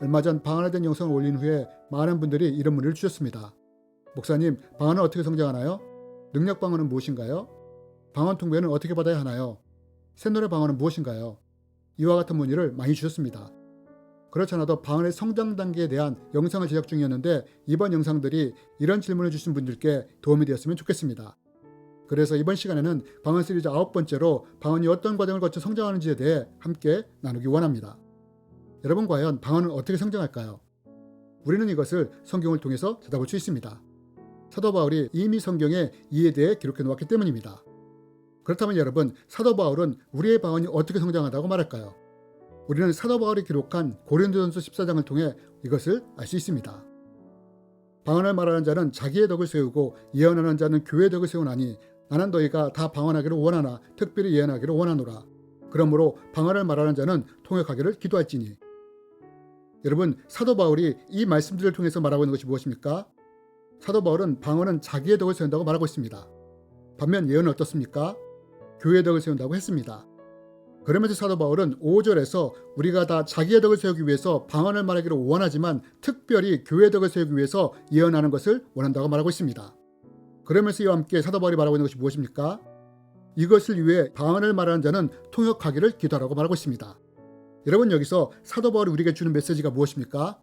얼마 전 방언에 대한 영상을 올린 후에 많은 분들이 이런 문의를 주셨습니다. 목사님, 방언은 어떻게 성장하나요? 능력 방언은 무엇인가요? 방언 통배는 어떻게 받아야 하나요? 새노래 방언은 무엇인가요? 이와 같은 문의를 많이 주셨습니다. 그렇지 않아도 방언의 성장 단계에 대한 영상을 제작 중이었는데 이번 영상들이 이런 질문을 주신 분들께 도움이 되었으면 좋겠습니다. 그래서 이번 시간에는 방언 시리즈 9번째로 방언이 어떤 과정을 거쳐 성장하는지에 대해 함께 나누기 원합니다. 여러분, 과연 방언은 어떻게 성장할까요? 우리는 이것을 성경을 통해서 찾아볼 수 있습니다. 사도 바울이 이미 성경에 이에 대해 기록해 놓았기 때문입니다. 그렇다면 여러분, 사도 바울은 우리의 방언이 어떻게 성장한다고 말할까요? 우리는 사도 바울이 기록한 고린도전서 14장을 통해 이것을 알 수 있습니다. 방언을 말하는 자는 자기의 덕을 세우고 예언하는 자는 교회의 덕을 세우나니 나는 너희가 다 방언하기를 원하나 특별히 예언하기를 원하노라. 그러므로 방언을 말하는 자는 통역하기를 기도할지니. 여러분, 사도 바울이 이 말씀들을 통해서 말하고 있는 것이 무엇입니까? 사도 바울은 방언은 자기의 덕을 세운다고 말하고 있습니다. 반면 예언은 어떻습니까? 교회의 덕을 세운다고 했습니다. 그러면서 사도 바울은 5절에서 우리가 다 자기의 덕을 세우기 위해서 방언을 말하기를 원하지만 특별히 교회의 덕을 세우기 위해서 예언하는 것을 원한다고 말하고 있습니다. 그러면서 이와 함께 사도 바울이 말하고 있는 것이 무엇입니까? 이것을 위해 방언을 말하는 자는 통역하기를 기도하라고 말하고 있습니다. 여러분, 여기서 사도 바울이 우리에게 주는 메시지가 무엇입니까?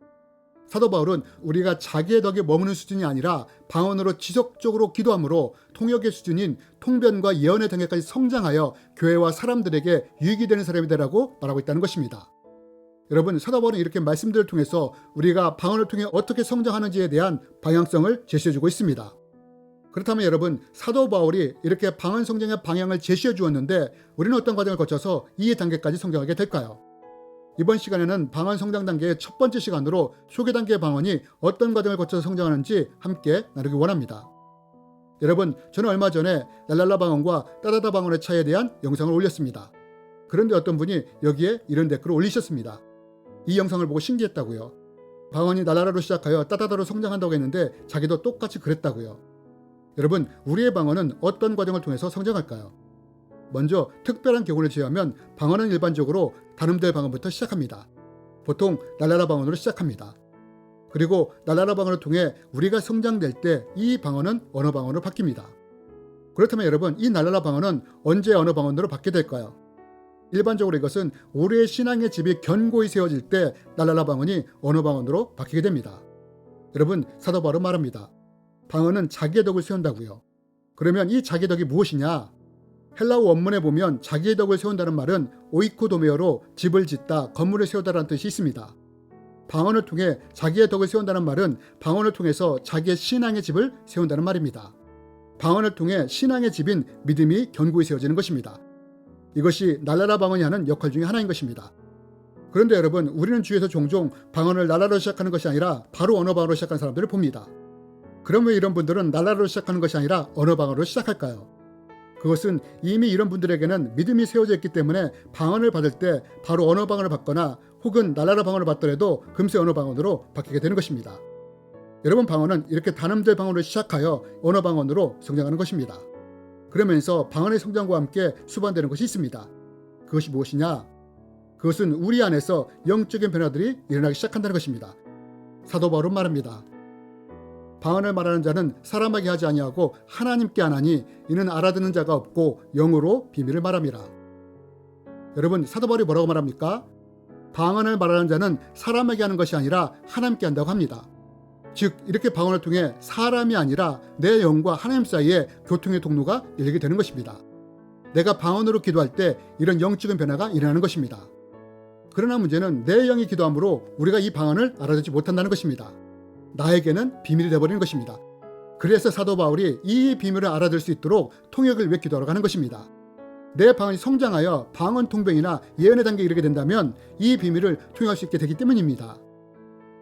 사도 바울은 우리가 자기의 덕에 머무는 수준이 아니라 방언으로 지속적으로 기도함으로 통역의 수준인 통변과 예언의 단계까지 성장하여 교회와 사람들에게 유익이 되는 사람이 되라고 말하고 있다는 것입니다. 여러분, 사도 바울은 이렇게 말씀들을 통해서 우리가 방언을 통해 어떻게 성장하는지에 대한 방향성을 제시해주고 있습니다. 그렇다면 여러분, 사도 바울이 이렇게 방언 성장의 방향을 제시해 주었는데 우리는 어떤 과정을 거쳐서 이 단계까지 성장하게 될까요? 이번 시간에는 방언 성장 단계의 첫 번째 시간으로 초기 단계의 방언이 어떤 과정을 거쳐서 성장하는지 함께 나누기 원합니다. 여러분, 저는 얼마 전에 랄랄라 방언과 따다다 방언의 차이에 대한 영상을 올렸습니다. 그런데 어떤 분이 여기에 이런 댓글을 올리셨습니다. 이 영상을 보고 신기했다고요. 방언이 랄랄라로 시작하여 따다다로 성장한다고 했는데 자기도 똑같이 그랬다고요. 여러분, 우리의 방언은 어떤 과정을 통해서 성장할까요? 먼저 특별한 경우를 제외하면 방언은 일반적으로 단음절 방언부터 시작합니다. 보통 랄랄라 방언으로 시작합니다. 그리고 랄랄라 방언을 통해 우리가 성장될 때 이 방언은 언어 방언으로 바뀝니다. 그렇다면 여러분, 이 랄랄라 방언은 언제 언어 방언으로 바뀌게 될까요? 일반적으로 이것은 우리의 신앙의 집이 견고히 세워질 때 랄랄라 방언이 언어 방언으로 바뀌게 됩니다. 여러분, 사도 바울은 말합니다. 방언은 자기의 덕을 세운다고요. 그러면 이 자기의 덕이 무엇이냐? 헬라어 원문에 보면 자기의 덕을 세운다는 말은 오이코도메어로 집을 짓다, 건물을 세우다라는 뜻이 있습니다. 방언을 통해 자기의 덕을 세운다는 말은 방언을 통해서 자기의 신앙의 집을 세운다는 말입니다. 방언을 통해 신앙의 집인 믿음이 견고히 세워지는 것입니다. 이것이 랄랄라 방언이 하는 역할 중에 하나인 것입니다. 그런데 여러분, 우리는 주위에서 종종 방언을 랄랄라로 시작하는 것이 아니라 바로 언어 방언으로 시작하는 사람들을 봅니다. 그럼 왜 이런 분들은 랄랄라로 시작하는 것이 아니라 언어 방언으로 시작할까요? 그것은 이미 이런 분들에게는 믿음이 세워져 있기 때문에 방언을 받을 때 바로 언어 방언을 받거나 혹은 랄랄라 방언을 받더라도 금세 언어 방언으로 바뀌게 되는 것입니다. 여러분, 방언은 이렇게 단음절 방언으로 시작하여 언어 방언으로 성장하는 것입니다. 그러면서 방언의 성장과 함께 수반되는 것이 있습니다. 그것이 무엇이냐? 그것은 우리 안에서 영적인 변화들이 일어나기 시작한다는 것입니다. 사도 바울은 말합니다. 방언을 말하는 자는 사람에게 하지 아니하고 하나님께 하나니 이는 알아듣는 자가 없고 영으로 비밀을 말함이라. 여러분, 사도 바울이 뭐라고 말합니까? 방언을 말하는 자는 사람에게 하는 것이 아니라 하나님께 한다고 합니다. 즉, 이렇게 방언을 통해 사람이 아니라 내 영과 하나님 사이에 교통의 통로가 열리게 되는 것입니다. 내가 방언으로 기도할 때 이런 영적인 변화가 일어나는 것입니다. 그러나 문제는 내 영이 기도함으로 우리가 이 방언을 알아듣지 못한다는 것입니다. 나에게는 비밀이 되어버리는 것입니다. 그래서 사도 바울이 이 비밀을 알아들 수 있도록 통역을 위해 기도하러 가는 것입니다. 내 방언이 성장하여 방언 통병이나 예언의 단계에 이르게 된다면 이 비밀을 통역할 수 있게 되기 때문입니다.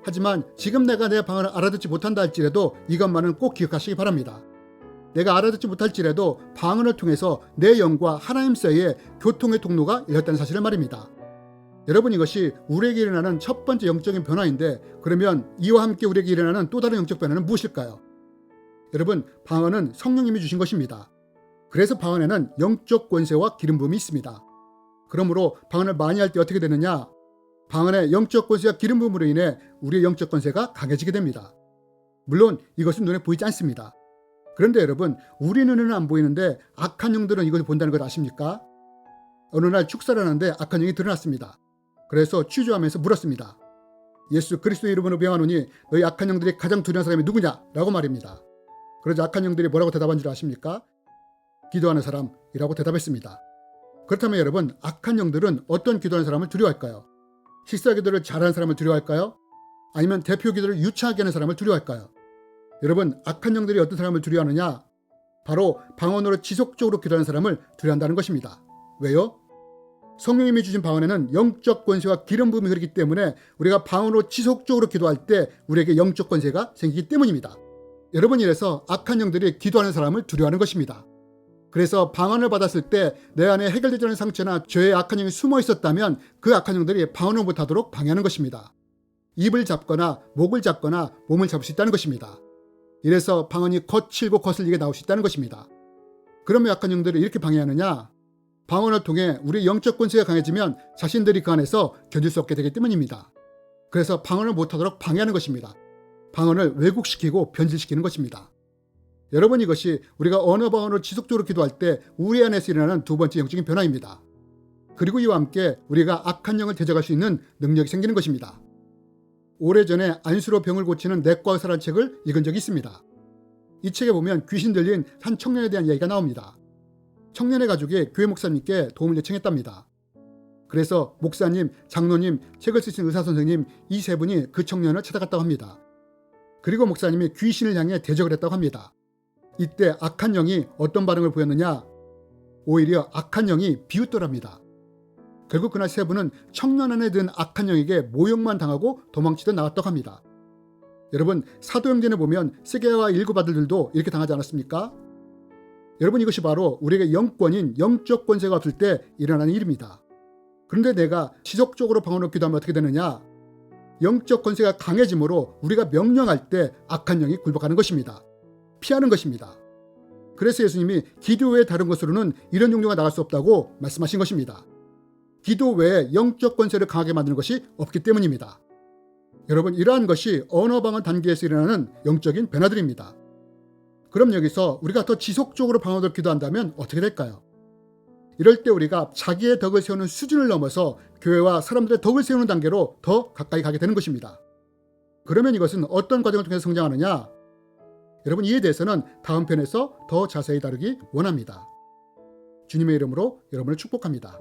하지만 지금 내가 내 방언을 알아듣지 못한다 할지라도 이것만은 꼭 기억하시기 바랍니다. 내가 알아듣지 못할지라도 방언을 통해서 내 영과 하나님 사이에 교통의 통로가 열렸다는 사실을 말입니다. 여러분, 이것이 우리에게 일어나는 첫 번째 영적인 변화인데 그러면 이와 함께 우리에게 일어나는 또 다른 영적 변화는 무엇일까요? 여러분, 방언은 성령님이 주신 것입니다. 그래서 방언에는 영적 권세와 기름 부음이 있습니다. 그러므로 방언을 많이 할 때 어떻게 되느냐? 방언의 영적 권세와 기름 부음으로 인해 우리의 영적 권세가 강해지게 됩니다. 물론 이것은 눈에 보이지 않습니다. 그런데 여러분, 우리 눈에는 안 보이는데 악한 영들은 이것을 본다는 걸 아십니까? 어느 날 축사를 하는데 악한 영이 드러났습니다. 그래서 취조하면서 물었습니다. 예수 그리스도의 이름으로 명하노니 너희 악한 영들이 가장 두려운 사람이 누구냐? 라고 말입니다. 그러자 악한 영들이 뭐라고 대답한 줄 아십니까? 기도하는 사람이라고 대답했습니다. 그렇다면 여러분, 악한 영들은 어떤 기도하는 사람을 두려워할까요? 식사 기도를 잘하는 사람을 두려워할까요? 아니면 대표 기도를 유창하게 하는 사람을 두려워할까요? 여러분, 악한 영들이 어떤 사람을 두려워하느냐? 바로 방언으로 지속적으로 기도하는 사람을 두려워한다는 것입니다. 왜요? 성령님이 주신 방언에는 영적 권세와 기름 부음이 흐르기 때문에 우리가 방언으로 지속적으로 기도할 때 우리에게 영적 권세가 생기기 때문입니다. 여러분, 이래서 악한 영들이 기도하는 사람을 두려워하는 것입니다. 그래서 방언을 받았을 때 내 안에 해결되지 않은 상처나 죄의 악한 영이 숨어 있었다면 그 악한 영들이 방언을 못하도록 방해하는 것입니다. 입을 잡거나 목을 잡거나 몸을 잡을 수 있다는 것입니다. 이래서 방언이 거칠고 거슬리게 나올 수 있다는 것입니다. 그러면 악한 영들이 이렇게 방해하느냐? 방언을 통해 우리 영적 권세가 강해지면 자신들이 그 안에서 견딜 수 없게 되기 때문입니다. 그래서 방언을 못하도록 방해하는 것입니다. 방언을 왜곡시키고 변질시키는 것입니다. 여러분, 이것이 우리가 언어 방언으로 지속적으로 기도할 때 우리 안에서 일어나는 두 번째 영적인 변화입니다. 그리고 이와 함께 우리가 악한 영을 대적할 수 있는 능력이 생기는 것입니다. 오래전에 안수로 병을 고치는 내과 의사라는 책을 읽은 적이 있습니다. 이 책에 보면 귀신 들린 한 청년에 대한 이야기가 나옵니다. 청년의 가족이 교회 목사님께 도움을 요청했답니다. 그래서 목사님, 장로님, 책을 쓰신 의사선생님 이 세 분이 그 청년을 찾아갔다고 합니다. 그리고 목사님이 귀신을 향해 대적을 했다고 합니다. 이때 악한 영이 어떤 반응을 보였느냐? 오히려 악한 영이 비웃더랍니다. 결국 그날 세 분은 청년 안에 든 악한 영에게 모욕만 당하고 도망치듯 나왔다고 합니다. 여러분, 사도행전에 보면 세계와 일곱 아들들도 이렇게 당하지 않았습니까? 여러분, 이것이 바로 우리에게 영권인 영적 권세가 없을 때 일어나는 일입니다. 그런데 내가 지속적으로 방언으로 기도하면 어떻게 되느냐? 영적 권세가 강해지므로 우리가 명령할 때 악한 영이 굴복하는 것입니다. 피하는 것입니다. 그래서 예수님이 기도 외에 다른 것으로는 이런 종류가 나갈 수 없다고 말씀하신 것입니다. 기도 외에 영적 권세를 강하게 만드는 것이 없기 때문입니다. 여러분, 이러한 것이 언어 방언 단계에서 일어나는 영적인 변화들입니다. 그럼 여기서 우리가 더 지속적으로 방언으로 기도한다면 어떻게 될까요? 이럴 때 우리가 자기의 덕을 세우는 수준을 넘어서 교회와 사람들의 덕을 세우는 단계로 더 가까이 가게 되는 것입니다. 그러면 이것은 어떤 과정을 통해서 성장하느냐? 여러분, 이에 대해서는 다음 편에서 더 자세히 다루기 원합니다. 주님의 이름으로 여러분을 축복합니다.